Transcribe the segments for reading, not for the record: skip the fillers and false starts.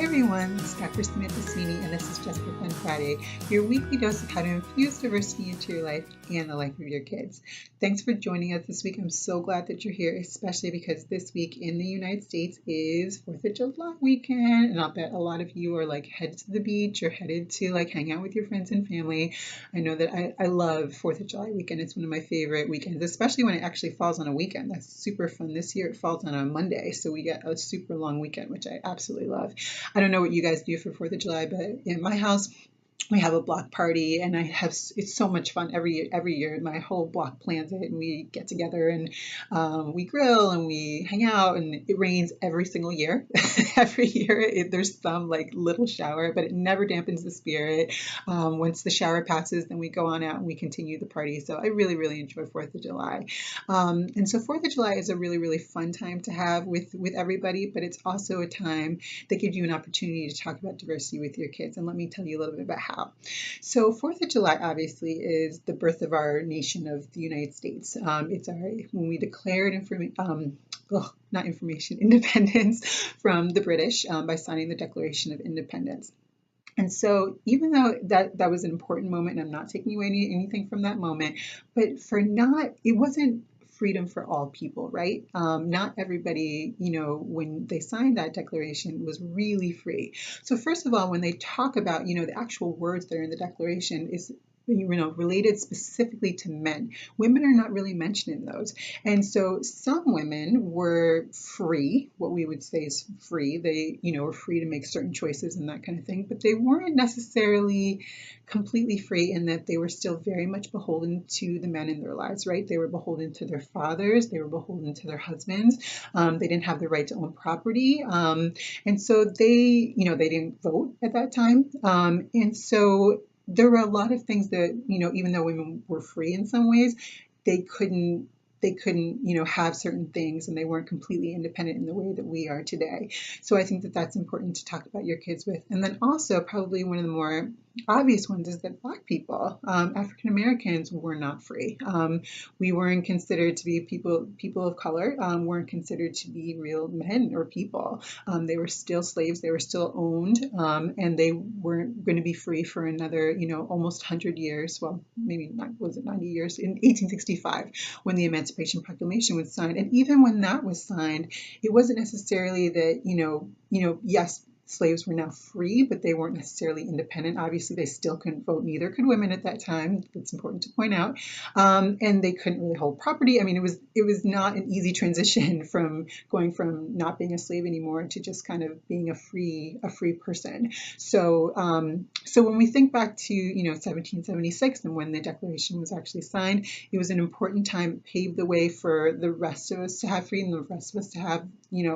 Hi everyone, it's Dr. Samantha Sweeney and this is Just for Fun Friday, your weekly dose of how to infuse diversity into your life and the life of your kids. Thanks for joining us this week. I'm so glad that you're here, especially because this week in the United States is 4th of July weekend, and I'll bet a lot of you are like headed to the beach or headed to like hang out with your friends and family. I know that I love 4th of July weekend. It's one of my favorite weekends, especially when it actually falls on a weekend. That's super fun. This year it falls on a Monday, so we get a super long weekend, which I absolutely love. I don't know what you guys do for 4th of July, but in my house, we have a block party and it's so much fun every year. My whole block plans it and we get together and we grill and we hang out, and it rains every single year. Every year there's some like little shower, but it never dampens the spirit. Once the shower passes, then we go on out and we continue the party. So I really enjoy 4th of July. And so 4th of July is a really fun time to have with everybody, but it's also a time that gives you an opportunity to talk about diversity with your kids. And let me tell you a little bit about how. So 4th of July obviously is the birth of our nation of the United States. It's when we declared independence from the British by signing the Declaration of Independence. And so even though that was an important moment, and I'm not taking away anything from that moment, but it wasn't freedom for all people, right? Not everybody, when they signed that declaration was really free. So first of all, when they talk about, the actual words that are in the declaration is related specifically to men. Women are not really mentioned in those. And so some women were free, what we would say is free. They, were free to make certain choices and that kind of thing, but they weren't necessarily completely free in that they were still very much beholden to the men in their lives, right? They were beholden to their fathers. They were beholden to their husbands. They didn't have the right to own property. And so they didn't vote at that time. And so there were a lot of things that, even though women were free in some ways, they couldn't, have certain things, and they weren't completely independent in the way that we are today. So I think that that's important to talk about your kids with. And then also probably one of the more obvious ones is that Black people, African Americans, were not free. We weren't considered to be people of color, weren't considered to be real men or people. They were still slaves, they were still owned, and they weren't going to be free for another, almost 100 years. Well, maybe not, was it 90 years? In 1865, when the Emancipation Proclamation was signed. And even when that was signed, it wasn't necessarily that, yes, slaves were now free, but they weren't necessarily independent. Obviously, they still couldn't vote. Neither could women at that time. It's important to point out. And they couldn't really hold property. I mean, it was not an easy transition from going from not being a slave anymore to just kind of being a free person. So when we think back to 1776 and when the Declaration was actually signed, it was an important time. It paved the way for the rest of us to have freedom, the rest of us to have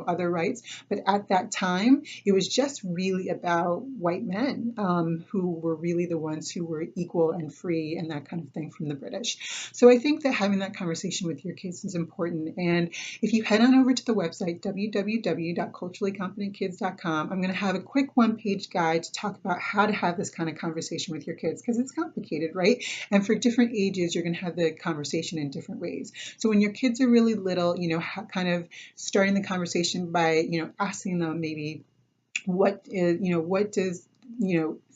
other rights. But at that time, it was just really about white men who were really the ones who were equal and free and that kind of thing from the British. So I think that having that conversation with your kids is important. And if you head on over to the website, www.culturallycompetentkids.com, I'm going to have a quick one-page guide to talk about how to have this kind of conversation with your kids, because it's complicated, right? And for different ages, you're going to have the conversation in different ways. So when your kids are really little, kind of starting the conversation by, asking them maybe, what does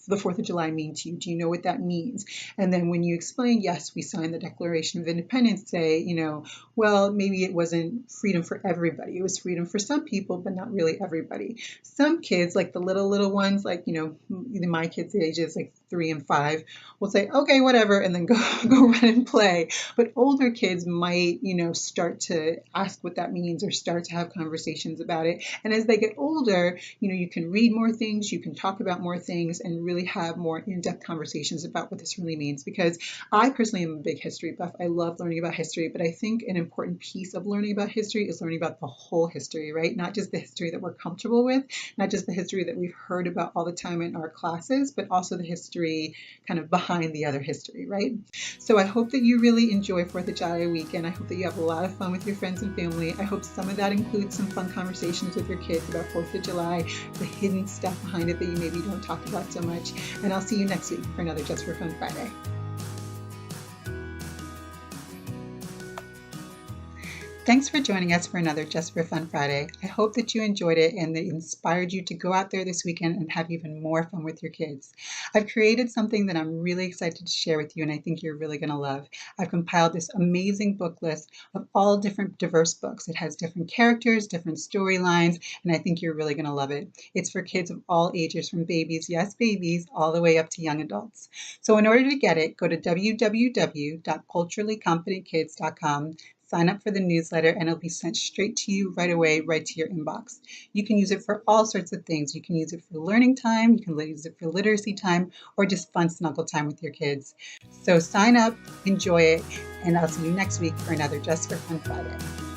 the 4th of July mean to you? Do you know what that means? And then when you explain, yes, we signed the Declaration of Independence, say, well, maybe it wasn't freedom for everybody. It was freedom for some people, but not really everybody. Some kids, like the little ones, like, my kids' ages, like 3 and 5, will say, okay, whatever, and then go run and play. But older kids might, start to ask what that means or start to have conversations about it. And as they get older, you can read more things, you can talk about more things, and really have more in-depth conversations about what this really means. Because I personally am a big history buff. I love learning about history, but I think an important piece of learning about history is learning about the whole history, right? Not just the history that we're comfortable with, not just the history that we've heard about all the time in our classes, but also the history kind of behind the other history, right? So I hope that you really enjoy 4th of July weekend. I hope that you have a lot of fun with your friends and family. I hope some of that includes some fun conversations with your kids about 4th of July, the hidden stuff behind it that you maybe don't talk about so much. And I'll see you next week for another Just for Fun Friday. Thanks for joining us for another Just for Fun Friday. I hope that you enjoyed it and that it inspired you to go out there this weekend and have even more fun with your kids. I've created something that I'm really excited to share with you, and I think you're really going to love. I've compiled this amazing book list of all different diverse books. It has different characters, different storylines, and I think you're really going to love it. It's for kids of all ages, from babies, yes, babies, all the way up to young adults. So in order to get it, go to www.culturallycompetentkids.com. Sign up for the newsletter and it'll be sent straight to you right away, right to your inbox. You can use it for all sorts of things. You can use it for learning time, you can use it for literacy time, or just fun snuggle time with your kids. So sign up, enjoy it, and I'll see you next week for another Just for Fun Friday.